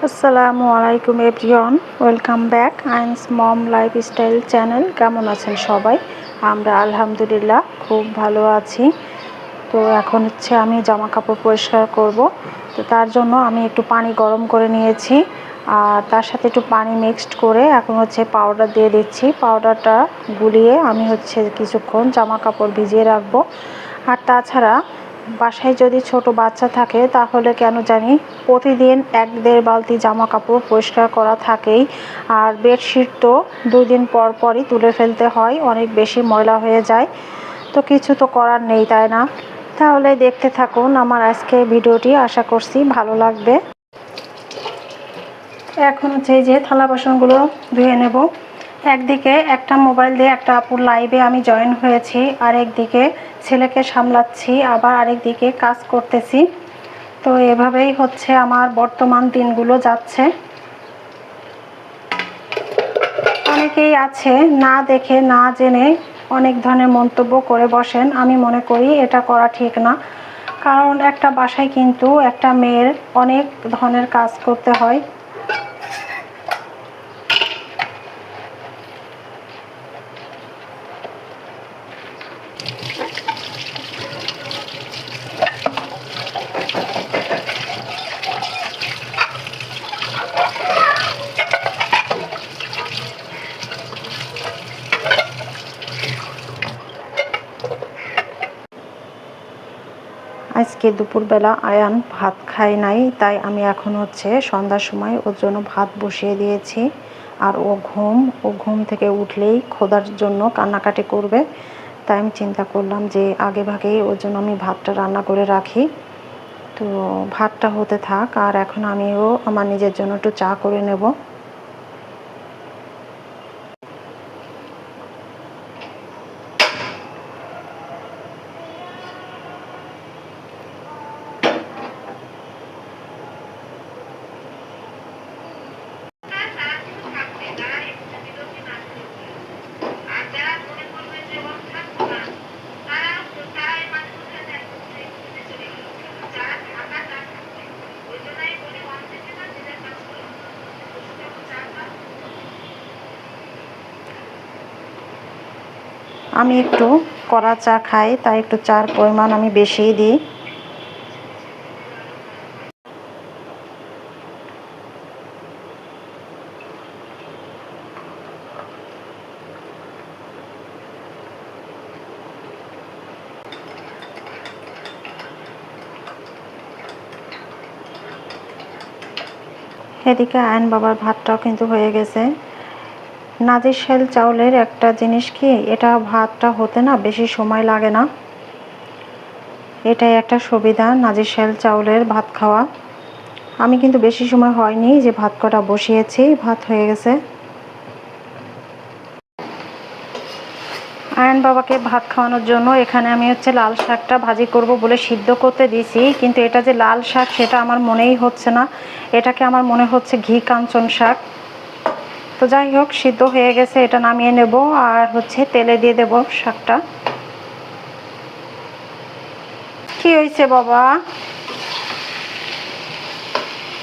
আসসালামু আলাইকুম everyone, welcome back আইনস মম লাইফস্টাইল চ্যানেল। কেমন আছেন সবাই? আমরা আলহামদুলিল্লাহ খুব ভালো আছি। তো এখন আমি জামা কাপড় পরিষ্কার করব। তো তার জন্য আমি একটু পানি গরম করে নিয়েছি, আর তার সাথে একটু পানি মিক্সড করে এখন পাউডার দিয়ে দিচ্ছি। পাউডারটা গুলিয়ে আমি কিছুক্ষণ জামা কাপড় ভিজিয়ে রাখবো। আর তাছাড়া বাসায় যদি ছোট বাচ্চা থাকে তাহলে কেন জানি প্রতিদিন 1-1.5 বালতি জামা কাপড় পরিষ্কার করা থাকেই। আর বেডশিট তো 2 দিন পর পরই তুলে ফেলতে হয়, অনেক বেশি ময়লা হয়ে যায়। তো কিছু তো করার নেই, তাই না? তাহলে দেখতে থাকুন আমার আজকের ভিডিওটি, আশা করছি ভালো লাগবে। এখন এই যে থালা বাসনগুলো ধুয়ে নেব। একদিকে একটা মোবাইল দিয়ে একটা আপুর লাইভে আমি জয়েন হয়েছি, আর একদিকে ছেলেকে সামলাচ্ছি, আবার আরেকদিকে কাজ করতেছি। তো এভাবেই আমার বর্তমান দিনগুলো যাচ্ছে। অনেকেই আছে না দেখে না জেনে অনেক ধরনের মন্তব্য করে বসেন। আমি মনে করি এটা করা ঠিক না, কারণ একটা বাসায় কিন্তু একটা মেয়ের অনেক ধরনের কাজ করতে হয়। আজকে দুপুরবেলা আয়ান ভাত খায় নাই, তাই আমি এখন সন্ধ্যার সময় ওর জন্য ভাত বসিয়ে দিয়েছি। আর ও ঘুম থেকে উঠলেই খোদার জন্য কান্নাকাটি করবে, তাই আমি চিন্তা করলাম যে আগে ভাগেই ওর জন্য আমি ভাতটা রান্না করে রাখি। তো ভাতটা হতে থাক, আর এখন আমিও আমার নিজের জন্য একটু চা করে নেব। আমি একটু কড়া চা খাই, তাই একটু চার পরিমাণ আমি বেশিই দিই। এদিকে আয়ন বাবার ভাতটাও কিন্তু হয়ে গেছে। নাজিরশাইল চাউলের একটা জিনিস কি, এটা ভাতটা হতে না বেশি সময় লাগে না। এটাই একটা সুবিধা নাজিরশাইল চাউলের ভাত খাওয়া। আমি কিন্তু বেশি সময় হয়নি যে ভাত কটা বসিয়েছি, ভাত হয়ে গেছে। আয়ন বাবাকে ভাত খাওয়ানোর জন্য এখানে আমি লাল শাকটা ভাজি করব বলে সিদ্ধ করতে দিয়েছি, কিন্তু এটা যে লাল শাক সেটা আমার মনেই হচ্ছে না। এটাকে আমার মনে হচ্ছে ঘি কাঞ্চন শাক। তো যাই হোক, সিদ্ধ হয়ে গেছে, এটা নামিয়ে নেব। আর তেলে দিয়ে দেব শাকটা। কি হয়েছে বাবা?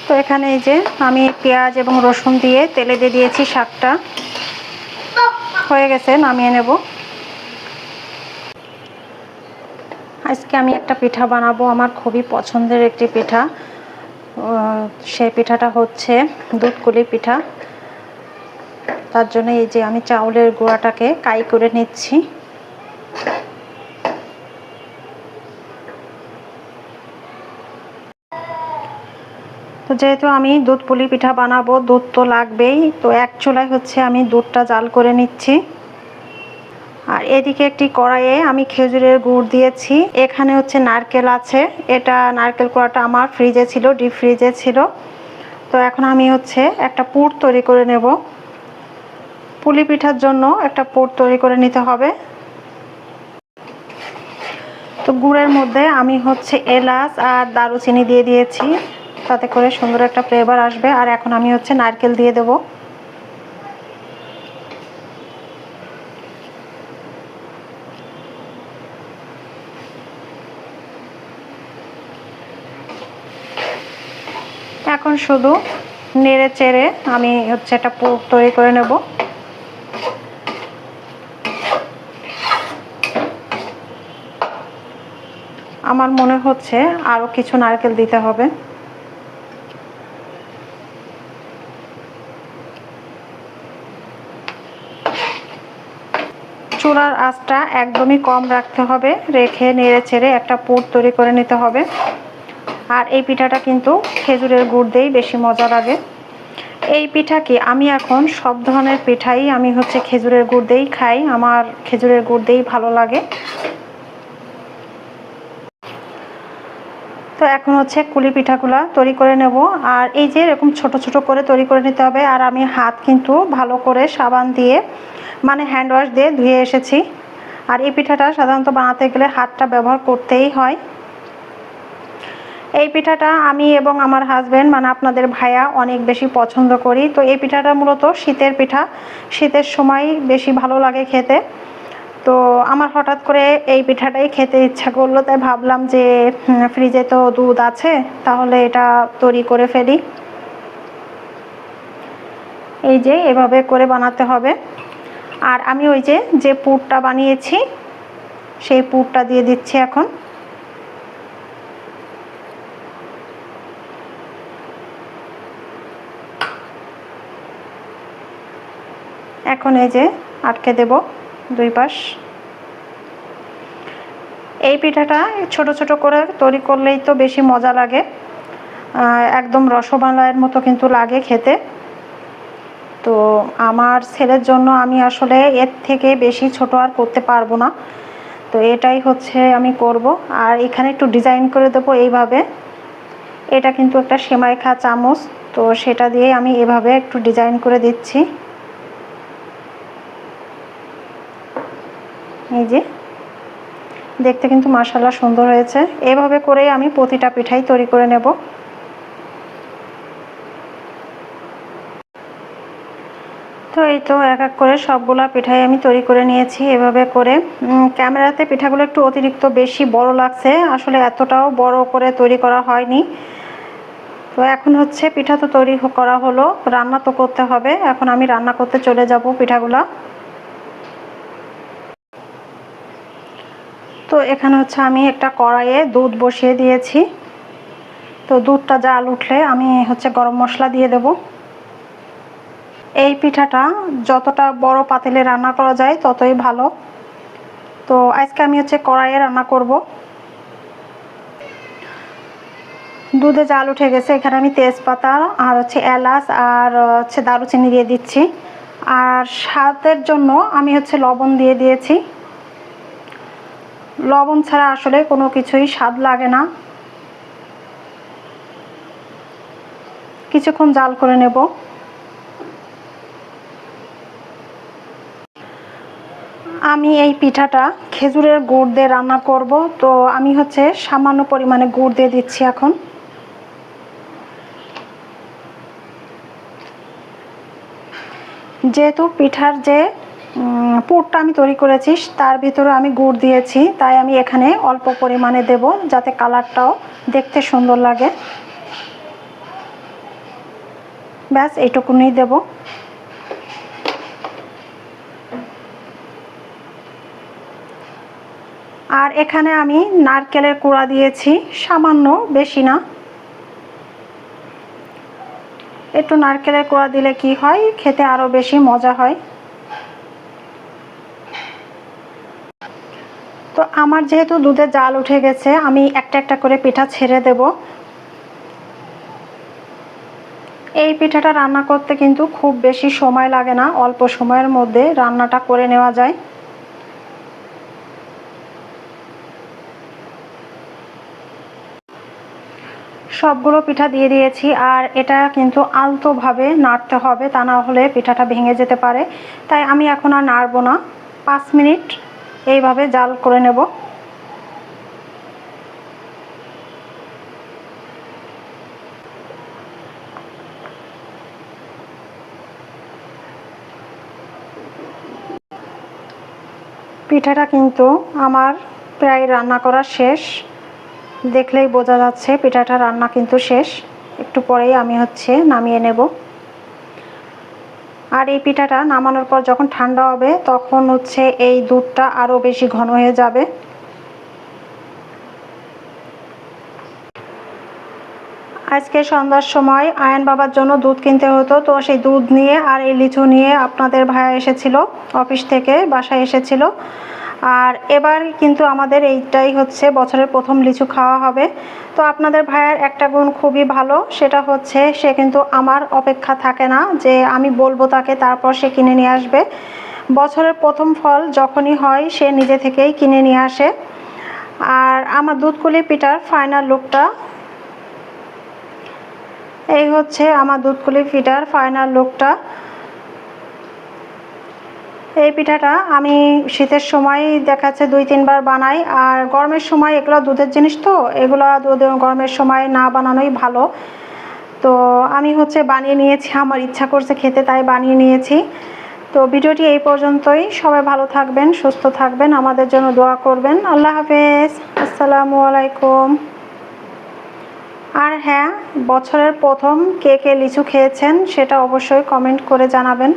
তো এখানে এই যে আমি পেঁয়াজ এবং রসুন দিয়ে তেলে দিয়ে দিয়েছি শাকটা। হয়ে গেছে, নামিয়ে নেব। আজকে আমি একটা পিঠা বানাবো, আমার খুবই পছন্দের একটি পিঠা। সেই পিঠাটা দুধকুলি পিঠা। তার জন্য এই যে আমি চাউলের গুঁড়াটাকে কাই করে নিচ্ছি। তো যেহেতু আমি দুধ পুলি পিঠা বানাবো, দুধ তো লাগবেই। তো এক চুলায় আমি দুধটা জাল করে নিচ্ছি। আর এদিকে একটি কড়াইয়ে আমি খেজুরের গুড় দিয়েছি। এখানে নারকেল আছে। এটা নারকেল কোড়াটা আমার ফ্রিজে ছিল, ডিপ ফ্রিজে ছিল। তো এখন আমি একটা পুর তৈরি করে নেব। পুলি পিঠার জন্য একটা পুর তৈরি করে নিতে হবে। তো গুড়ের মধ্যে আমি এলাচ আর দারুচিনি দিয়ে দিয়েছি, তাতে করে সুন্দর একটা ফ্লেভার আসবে। আর এখন আমি নারকেল দিয়ে দেব। এখন শুধু নেড়ে চেড়ে আমি হচ্ছে একটা পুর তৈরি করে নেব। আমার মনে হচ্ছে আরও কিছু নারকেল দিতে হবে। চুলার আঁচটা একদমই কম রাখতে হবে, রেখে নেড়ে চেড়ে একটা পুর তৈরি করে নিতে হবে। আর এই পিঠাটা কিন্তু খেজুরের গুড় দিয়েই বেশি মজা লাগে। এই পিঠা কি আমি এখন সব ধরনের পিঠাই আমি হচ্ছে খেজুরের গুড় দিয়েই খাই, আমার খেজুরের গুড় দিয়েই ভালো লাগে। তো এখন হচ্ছে কুলি পিঠাগুলো তৈরি করে নেব। আর এই যে এরকম ছোট ছোট করে তৈরি করে নিতে হবে। আর আমি হাত কিন্তু ভালো করে সাবান দিয়ে মানে হ্যান্ড ওয়াশ দিয়ে ধুয়ে এসেছি। আর এই পিঠাটা সাধারণত বানাতে গেলে হাতটা ব্যবহার করতেই হয়। এই পিঠাটা আমি এবং আমার হাজব্যান্ড মানে আপনাদের ভাইয়া অনেক বেশি পছন্দ করি। তো এই পিঠাটা মূলত শীতের পিঠা, শীতের সময় বেশি ভালো লাগে খেতে। তো আমার হঠাৎ করে এই পিঠাটাই খেতে ইচ্ছা করলো, তাই ভাবলাম যে ফ্রিজে তো দুধ আছে, তাহলে এটা তৈরি করে ফেলি। এই যে এভাবে করে বানাতে হবে। আর আমি ওই যে পুরটা বানিয়েছি সেই পুরটা দিয়ে দিচ্ছি এখন। এখন এই যে আটকে দেব দুই পাশ। এই পিঠাটা ছোট ছোট করে তৈরি করলেই তো বেশি মজা লাগে, একদম রসমালাইয়ের মতো কিন্তু লাগে খেতে। তো আমার ছেলের জন্য আমি আসলে এর থেকে বেশি ছোট আর করতে পারবো না, তো এটাই হচ্ছে আমি করব। আর এখানে একটু ডিজাইন করে দেবো এইভাবে। এটা কিন্তু একটা সেমাই খা চামচ, তো সেটা দিয়ে আমি এভাবে একটু ডিজাইন করে দিচ্ছি। এই যে দেখতে কিন্তু মাশাআল্লাহ সুন্দর হয়েছে। এভাবে করে আমি প্রতিটা পিঠাই তৈরি করে নেব। তো এই তো এক এক করে সবগুলা পিঠাই আমি তৈরি করে নিয়েছি এভাবে করে। ক্যামেরাতে পিঠাগুলো একটু অতিরিক্ত বেশি বড় লাগছে, আসলে এতটাও বড় করে তৈরি করা হয়নি। তো এখন হচ্ছে পিঠা তো তৈরি করা হলো, রান্না তো করতে হবে। এখন আমি রান্না করতে চলে যাব পিঠাগুলা। তো এখানে হচ্ছে আমি একটা কড়াইয়ে দুধ বসিয়ে দিয়েছি। তো দুধটা জাল উঠলে আমি হচ্ছে গরম মশলা দিয়ে দেব। এই পিঠাটা যতটা বড় পাতিলে রান্না করা যায় ততই ভালো। তো আজকে আমি হচ্ছে কড়াইয়ে রান্না করব। দুধে জাল উঠে গেছে, এখানে আমি তেজপাতা আর হচ্ছে এলাচ আর হচ্ছে দারুচিনি দিয়ে দিচ্ছি। আর স্বাদের জন্য আমি হচ্ছে লবণ দিয়ে দিয়েছি। লবণ ছাড়া আসলে কোনো কিছুই স্বাদ লাগে না। কিছুক্ষণ জাল করে নেব। আমি এই পিঠাটা খেজুরের গুড় দিয়ে রান্না করব। তো আমি হচ্ছে সামান্য পরিমাণে গুড় দিয়ে দিচ্ছি এখন। যেহেতু পিঠার যে পুরটা আমি তৈরি করেছি তার ভিতরে আমি গুড় দিয়েছি, তাই আমি এখানে অল্প পরিমাণে দেব যাতে কালারটাও দেখতে সুন্দর লাগে। ব্যাস এইটুকুনি দেব। আর এখানে আমি নারকেলের কুড়া দিয়েছি সামান্য, বেশি না। একটু নারকেলের কোড়া দিলে কি হয়, খেতে আরো বেশি মজা হয়। তো আমার যেহেতু দুধে জাল উঠে গেছে, আমি একটা একটা করে পিঠা ছেড়ে দেব। এই পিঠাটা রান্না করতে কিন্তু খুব বেশি সময় লাগে না, অল্প সময়ের মধ্যে রান্নাটা করে নেওয়া যায়। সবগুলো পিঠা দিয়ে দিয়েছি। আর এটা কিন্তু আলতোভাবে নাড়তে হবে, তা না হলে পিঠাটা ভেঙে যেতে পারে। তাই আমি এখন আর নাড়বো না, 5 মিনিট এইভাবে জাল করে নেব। পিঠাটা কিন্তু আমার প্রায় রান্না করা শেষ, দেখলেই বোঝা যাচ্ছে পিঠাটা রান্না কিন্তু শেষ। একটু পরেই আমি নামিয়ে নেব। আর এই পিঠাটা নামানোর পর যখন ঠান্ডা হবে তখন এই দুধটা আরও বেশি ঘন হয়ে যাবে। আজকে সন্ধ্যার সময় আয়ান বাবার জন্য দুধ কিনতে হতো, তো সেই দুধ নিয়ে আর এই লিচু নিয়ে আপনাদের ভাইয়া এসেছিল, অফিস থেকে বাসায় এসেছিল। আর এবার কিন্তু আমাদের এইটাই বছরের প্রথম লিচু খাওয়া হবে। তো আপনাদের ভাইয়ার একটা গুণ খুবই ভালো, সেটা সে কিন্তু আমার অপেক্ষা থাকে না যে আমি বলবো তাকে তারপর সে কিনে নিয়ে আসবে। বছরের প্রথম ফল যখনই হয় সে নিজে থেকেই কিনে নিয়ে আসে। আর আমার দুধকুলি পিঠার ফাইনাল লুকটা এই আমার দুধকুলি পিঠার ফাইনাল লুকটা। এই পিঠাটা আমি শীতের সময় দেখাচ্ছে 2-3 বার বানাই, আর গরমের সময় এগুলো দুধের জিনিস, তো এগুলো গরমের সময় না বানানোই ভালো। তো আমি বানিয়ে নিয়েছি, আমার ইচ্ছা করছে খেতে তাই বানিয়ে নিয়েছি। তো ভিডিওটি এই পর্যন্তই। সবাই ভালো থাকবেন, সুস্থ থাকবেন, আমাদের জন্য দোয়া করবেন। আল্লাহ হাফেজ, আসসালামু আলাইকুম। আর হ্যাঁ, বছরের প্রথম কে কে লিচু খেয়েছেন সেটা অবশ্যই কমেন্ট করে জানাবেন।